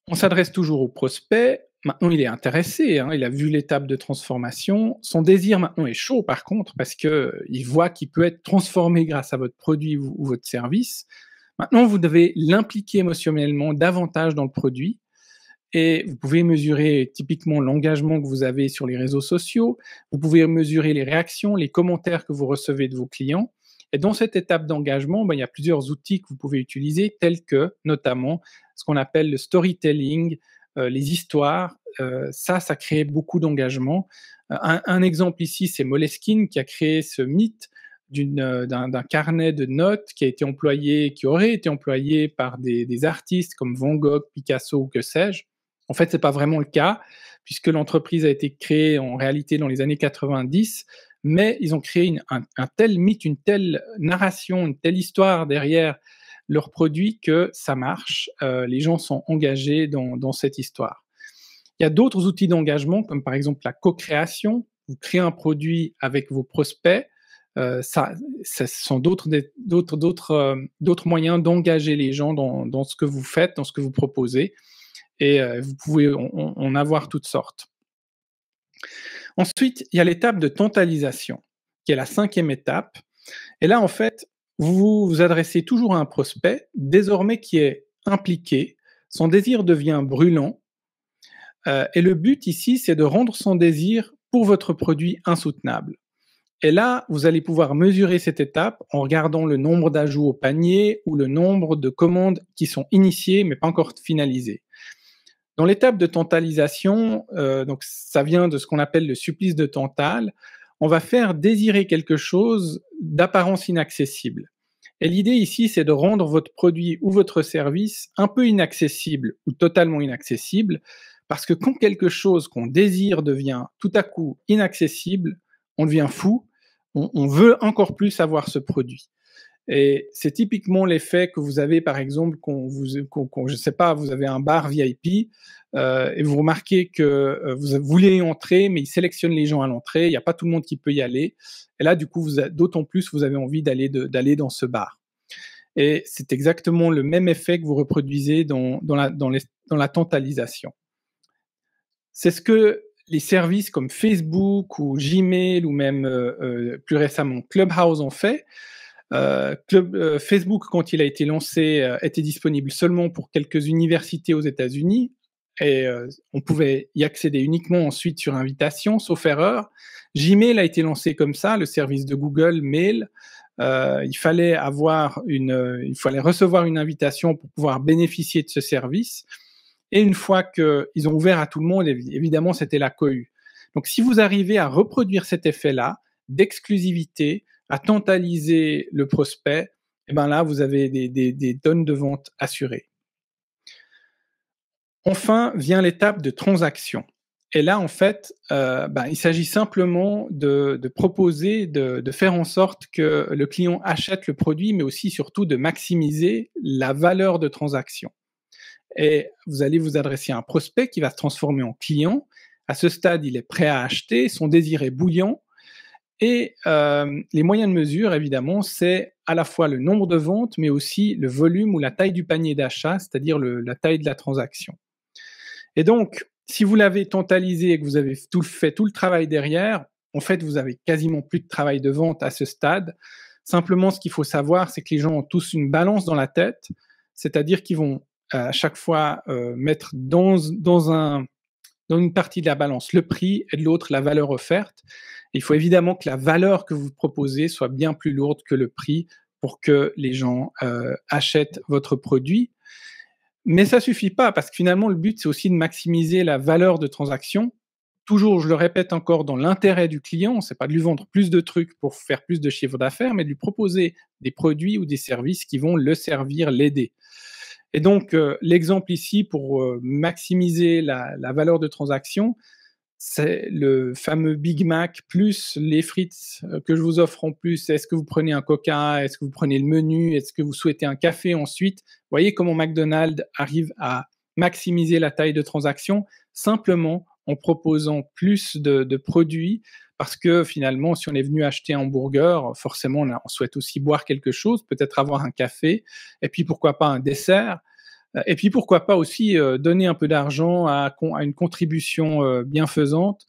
On s'adresse toujours au prospect. Maintenant, il est intéressé, il a vu l'étape de transformation. Son désir maintenant est chaud, par contre, parce qu'il voit qu'il peut être transformé grâce à votre produit ou votre service. Maintenant, vous devez l'impliquer émotionnellement davantage dans le produit. Et vous pouvez mesurer typiquement l'engagement que vous avez sur les réseaux sociaux. Vous pouvez mesurer les réactions, les commentaires que vous recevez de vos clients. Et dans cette étape d'engagement, il y a plusieurs outils que vous pouvez utiliser, tels que notamment ce qu'on appelle le storytelling, les histoires. Ça crée beaucoup d'engagement. Un exemple ici, c'est Moleskine qui a créé ce mythe d'un carnet de notes qui aurait été employé par des artistes comme Van Gogh, Picasso ou que sais-je. En fait, c'est pas vraiment le cas, puisque l'entreprise a été créée en réalité dans les années 90, mais ils ont créé un tel mythe, une telle narration, une telle histoire derrière leur produit que ça marche. Les gens sont engagés dans cette histoire. Il y a d'autres outils d'engagement, comme par exemple la co-création. Vous créez un produit avec vos prospects. Ça sont d'autres moyens d'engager les gens dans ce que vous faites, dans ce que vous proposez. Et vous pouvez en avoir toutes sortes. Ensuite, il y a l'étape de totalisation, qui est la cinquième étape. Et là, en fait, vous vous adressez toujours à un prospect, désormais qui est impliqué, son désir devient brûlant, et le but ici, c'est de rendre son désir pour votre produit insoutenable. Et là, vous allez pouvoir mesurer cette étape en regardant le nombre d'ajouts au panier ou le nombre de commandes qui sont initiées mais pas encore finalisées. Dans l'étape de totalisation, donc ça vient de ce qu'on appelle le supplice de Tantale, on va faire désirer quelque chose d'apparence inaccessible. Et l'idée ici, c'est de rendre votre produit ou votre service un peu inaccessible ou totalement inaccessible, parce que quand quelque chose qu'on désire devient tout à coup inaccessible, on devient fou, on veut encore plus avoir ce produit. Et c'est typiquement l'effet que vous avez, par exemple, je sais pas, vous avez un bar VIP et vous remarquez que vous voulez y entrer, mais il sélectionne les gens à l'entrée, il n'y a pas tout le monde qui peut y aller. Et là, du coup, d'autant plus, vous avez envie d'aller dans ce bar. Et c'est exactement le même effet que vous reproduisez dans la totalisation. C'est ce que les services comme Facebook ou Gmail ou même plus récemment Clubhouse ont fait. Facebook, quand il a été lancé, était disponible seulement pour quelques universités aux États-Unis et on pouvait y accéder uniquement ensuite sur invitation, sauf erreur. Gmail a été lancé comme ça, le service de Google Mail. Il fallait recevoir une invitation pour pouvoir bénéficier de ce service. Et une fois qu'ils ont ouvert à tout le monde, évidemment, c'était la cohue. Donc, si vous arrivez à reproduire cet effet-là d'exclusivité, à tantaliser le prospect, et ben là, vous avez des tonnes de ventes assurées. Enfin, vient l'étape de transaction. Et là, en fait, il s'agit simplement de proposer, de faire en sorte que le client achète le produit, mais aussi surtout de maximiser la valeur de transaction. Et vous allez vous adresser à un prospect qui va se transformer en client. À ce stade, il est prêt à acheter, son désir est bouillant. Et les moyens de mesure, évidemment, c'est à la fois le nombre de ventes, mais aussi le volume ou la taille du panier d'achat, c'est-à-dire la taille de la transaction. Et donc, si vous l'avez tantalisé et que vous avez fait tout le travail derrière, en fait, vous avez quasiment plus de travail de vente à ce stade. Simplement, ce qu'il faut savoir, c'est que les gens ont tous une balance dans la tête, c'est-à-dire qu'ils vont à chaque fois mettre dans une partie de la balance le prix et de l'autre la valeur offerte. Et il faut évidemment que la valeur que vous proposez soit bien plus lourde que le prix pour que les gens achètent votre produit. Mais ça suffit pas parce que finalement le but c'est aussi de maximiser la valeur de transaction. Toujours, je le répète encore, dans l'intérêt du client, c'est pas de lui vendre plus de trucs pour faire plus de chiffre d'affaires, mais de lui proposer des produits ou des services qui vont le servir, l'aider. Et donc, l'exemple ici pour maximiser la valeur de transaction, c'est le fameux Big Mac plus les frites que je vous offre en plus. Est-ce que vous prenez un Coca? Est-ce que vous prenez le menu? Est-ce que vous souhaitez un café ensuite? Vous voyez comment McDonald's arrive à maximiser la taille de transaction simplement en proposant plus de produits parce que finalement, si on est venu acheter un hamburger, forcément, on souhaite aussi boire quelque chose, peut-être avoir un café, et puis pourquoi pas un dessert. Et puis pourquoi pas aussi donner un peu d'argent à une contribution bienfaisante.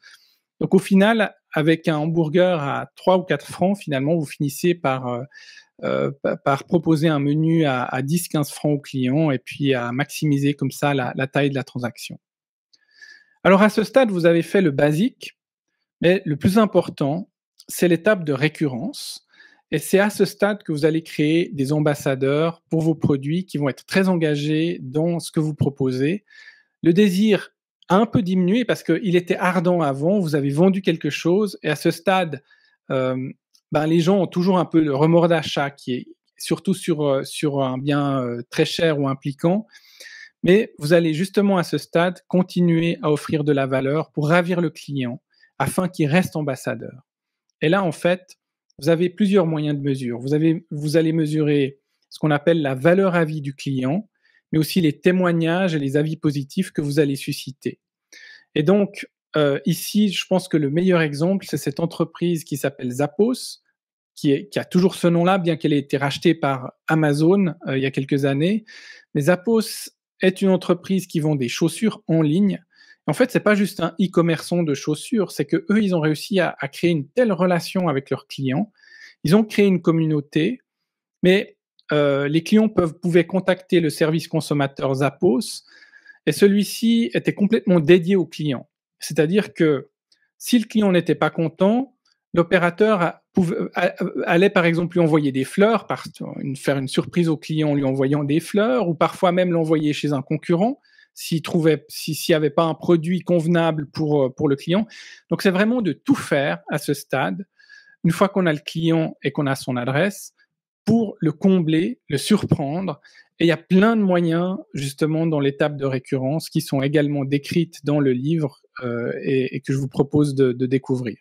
Donc au final, avec un hamburger à 3 ou 4 francs, finalement, vous finissez par proposer un menu à 10-15 francs aux clients et puis à maximiser comme ça la taille de la transaction. Alors à ce stade, vous avez fait le basique, mais le plus important, c'est l'étape de récurrence. Et c'est à ce stade que vous allez créer des ambassadeurs pour vos produits qui vont être très engagés dans ce que vous proposez. Le désir a un peu diminué parce qu'il était ardent avant, vous avez vendu quelque chose et à ce stade, les gens ont toujours un peu le remords d'achat qui est surtout sur un bien très cher ou impliquant. Mais vous allez justement à ce stade continuer à offrir de la valeur pour ravir le client afin qu'il reste ambassadeur. Et là, en fait, vous avez plusieurs moyens de mesure. Vous allez mesurer ce qu'on appelle la valeur à vie du client, mais aussi les témoignages et les avis positifs que vous allez susciter. Et donc, ici, je pense que le meilleur exemple, c'est cette entreprise qui s'appelle Zappos, qui a toujours ce nom-là, bien qu'elle ait été rachetée par Amazon il y a quelques années. Mais Zappos est une entreprise qui vend des chaussures en ligne. En fait, c'est pas juste un e-commerçant de chaussures, c'est que eux, ils ont réussi à créer une telle relation avec leurs clients. Ils ont créé une communauté, mais les clients pouvaient contacter le service consommateur Zappos, et celui-ci était complètement dédié aux clients. C'est-à-dire que si le client n'était pas content, l'opérateur allait par exemple lui envoyer des fleurs, faire une surprise au client en lui envoyant des fleurs, ou parfois même l'envoyer chez un concurrent s'il n'y avait pas un produit convenable pour le client. Donc c'est vraiment de tout faire à ce stade, une fois qu'on a le client et qu'on a son adresse, pour le combler, le surprendre. Et il y a plein de moyens justement dans l'étape de récurrence qui sont également décrites dans le livre et que je vous propose de découvrir.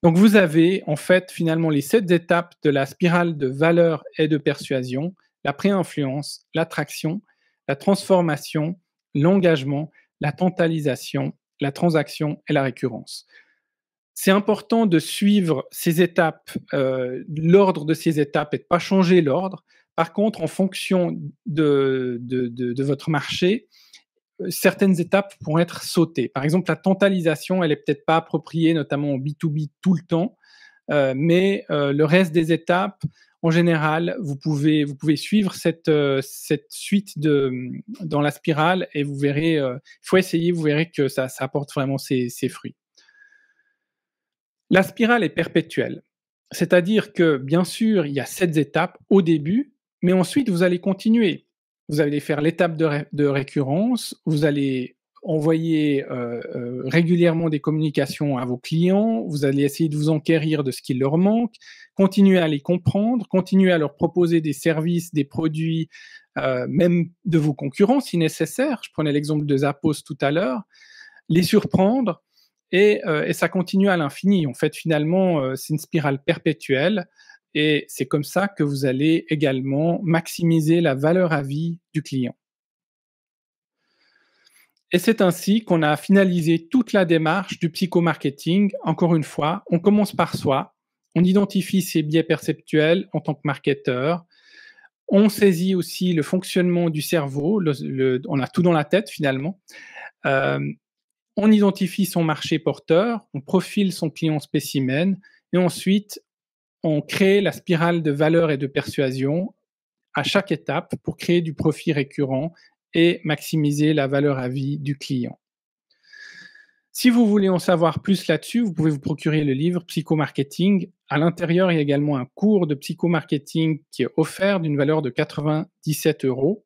Donc vous avez en fait finalement les 7 étapes de la spirale de valeur et de persuasion: la pré-influence, l'attraction, la transformation, l'engagement, la tantalisation, la transaction et la récurrence. C'est important de suivre ces étapes, l'ordre de ces étapes et de ne pas changer l'ordre. Par contre, en fonction de votre marché, certaines étapes pourront être sautées. Par exemple, la totalisation, elle est peut-être pas appropriée, notamment en B2B tout le temps, mais le reste des étapes, en général, vous pouvez suivre cette suite dans la spirale et vous verrez, il faut essayer, vous verrez que ça apporte vraiment ses fruits. La spirale est perpétuelle, c'est-à-dire que bien sûr, il y a 7 étapes au début, mais ensuite vous allez continuer. Vous allez faire l'étape de récurrence, vous allez envoyer régulièrement des communications à vos clients, vous allez essayer de vous enquérir de ce qui leur manque, continuer à les comprendre, continuer à leur proposer des services, des produits, même de vos concurrents si nécessaire. Je prenais l'exemple de Zappos tout à l'heure, les surprendre et ça continue à l'infini. En fait, finalement, c'est une spirale perpétuelle et c'est comme ça que vous allez également maximiser la valeur à vie du client. Et c'est ainsi qu'on a finalisé toute la démarche du psychomarketing. Encore une fois, on commence par soi, on identifie ses biais perceptuels en tant que marketeur, on saisit aussi le fonctionnement du cerveau, on a tout dans la tête finalement. On identifie son marché porteur, on profile son client spécimen et ensuite on crée la spirale de valeur et de persuasion à chaque étape pour créer du profit récurrent et maximiser la valeur à vie du client. Si vous voulez en savoir plus là-dessus, vous pouvez vous procurer le livre Psychomarketing. À l'intérieur, il y a également un cours de psychomarketing qui est offert d'une valeur de 97 €.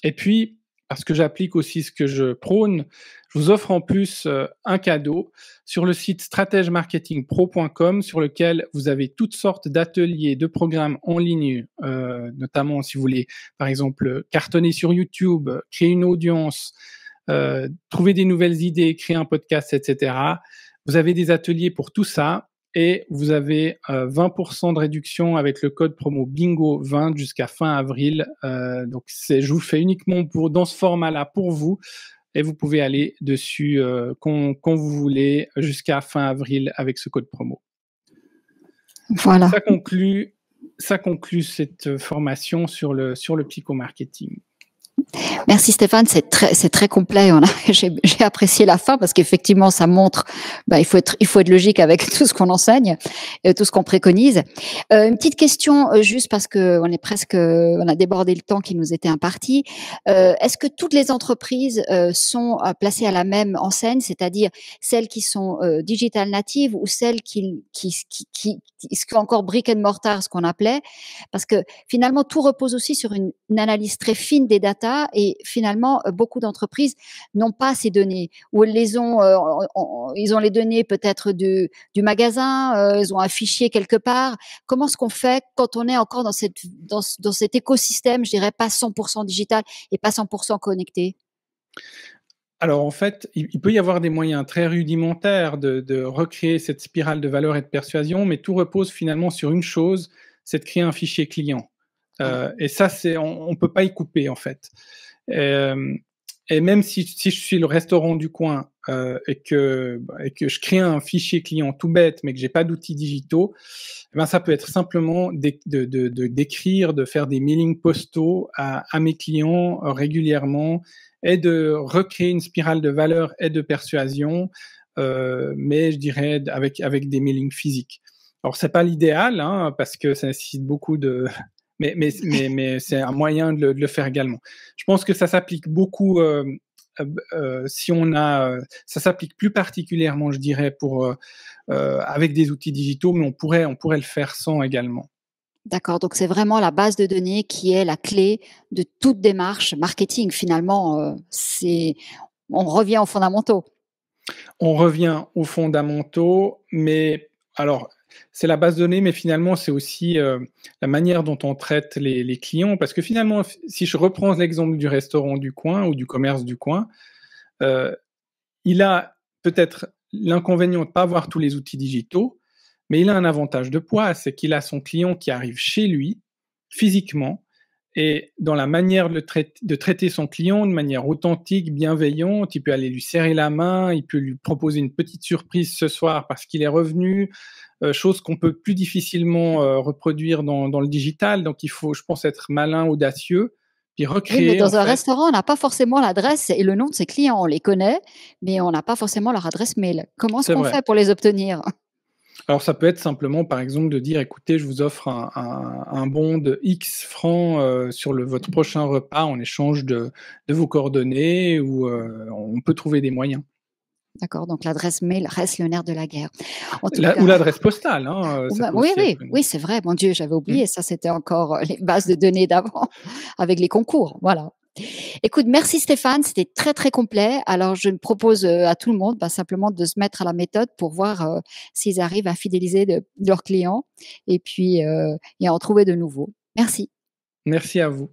Et puis, parce que j'applique aussi ce que je prône, je vous offre en plus un cadeau sur le site stratègemarketingpro.com sur lequel vous avez toutes sortes d'ateliers, de programmes en ligne, notamment si vous voulez, par exemple, cartonner sur YouTube, créer une audience, trouver des nouvelles idées, créer un podcast, etc. Vous avez des ateliers pour tout ça et vous avez 20% de réduction avec le code promo BINGO20 jusqu'à fin avril. Donc, je vous fais uniquement dans ce format-là pour vous et vous pouvez aller dessus quand vous voulez jusqu'à fin avril avec ce code promo. Voilà. Ça conclut cette formation sur le psychomarketing. Merci Stéphane, c'est très complet. J'ai apprécié la fin parce qu'effectivement, ça montre, il faut être logique avec tout ce qu'on enseigne et tout ce qu'on préconise. Une petite question, juste parce que on a débordé le temps qui nous était imparti. Est-ce que toutes les entreprises sont placées à la même enseigne, c'est-à-dire celles qui sont digital natives ou celles qui sont encore brick and mortar, ce qu'on appelait, parce que finalement tout repose aussi sur une analyse très fine des datas et finalement beaucoup d'entreprises n'ont pas ces données ou elles les ont ils ont les données peut-être du magasin, ils ont un fichier quelque part. Comment est-ce qu'on fait quand on est encore dans cet écosystème, je dirais pas 100% digital et pas 100% connecté? Alors en fait, il peut y avoir des moyens très rudimentaires de recréer cette spirale de valeur et de persuasion, mais tout repose finalement sur une chose, c'est de créer un fichier client. Et ça, on peut pas y couper en fait. Et même si je suis le restaurant du coin et que je crée un fichier client tout bête, mais que j'ai pas d'outils digitaux, ça peut être simplement d'écrire, de faire des mailings postaux à mes clients régulièrement et de recréer une spirale de valeur et de persuasion, mais je dirais avec des mailings physiques. Alors c'est pas l'idéal, hein, parce que ça nécessite beaucoup de mais c'est un moyen de le faire également. Je pense que ça s'applique beaucoup si on a, ça s'applique plus particulièrement, je dirais, pour avec des outils digitaux, mais on pourrait le faire sans également. D'accord, donc c'est vraiment la base de données qui est la clé de toute démarche marketing. Finalement, on revient aux fondamentaux. On revient aux fondamentaux, mais alors c'est la base de données, mais finalement c'est aussi la manière dont on traite les clients, parce que finalement, si je reprends l'exemple du restaurant du coin ou du commerce du coin, il a peut-être l'inconvénient de ne pas avoir tous les outils digitaux, mais il a un avantage de poids, c'est qu'il a son client qui arrive chez lui, physiquement, et dans la manière de traiter son client de manière authentique, bienveillante. Il peut aller lui serrer la main, il peut lui proposer une petite surprise ce soir parce qu'il est revenu, chose qu'on peut plus difficilement reproduire dans le digital. Donc il faut, je pense, être malin, audacieux, puis Oui, mais recréer en dans un fait. restaurant, on n'a pas forcément l'adresse et le nom de ses clients. On les connaît, mais on n'a pas forcément leur adresse mail. Comment est-ce C'est qu'on vrai. fait pour les obtenir? Alors ça peut être simplement, par exemple, de dire: «Écoutez, je vous offre un bon de X francs, sur le votre prochain repas en échange de vos coordonnées» ou on peut trouver des moyens. D'accord, donc l'adresse mail reste le nerf de la guerre. En tout La ou cas, l'adresse postale, hein, ou ça même peut oui, aussi être oui, une. oui, c'est vrai, mon Dieu, j'avais Mmh. oublié ça, c'était encore, les bases de données d'avant avec les concours, voilà. Écoute, merci Stéphane, c'était très, très complet. Alors je propose, à tout le monde, bah, simplement de se mettre à la méthode pour voir, s'ils arrivent à fidéliser leurs clients et puis, et à en trouver de nouveaux. Merci. Merci à vous.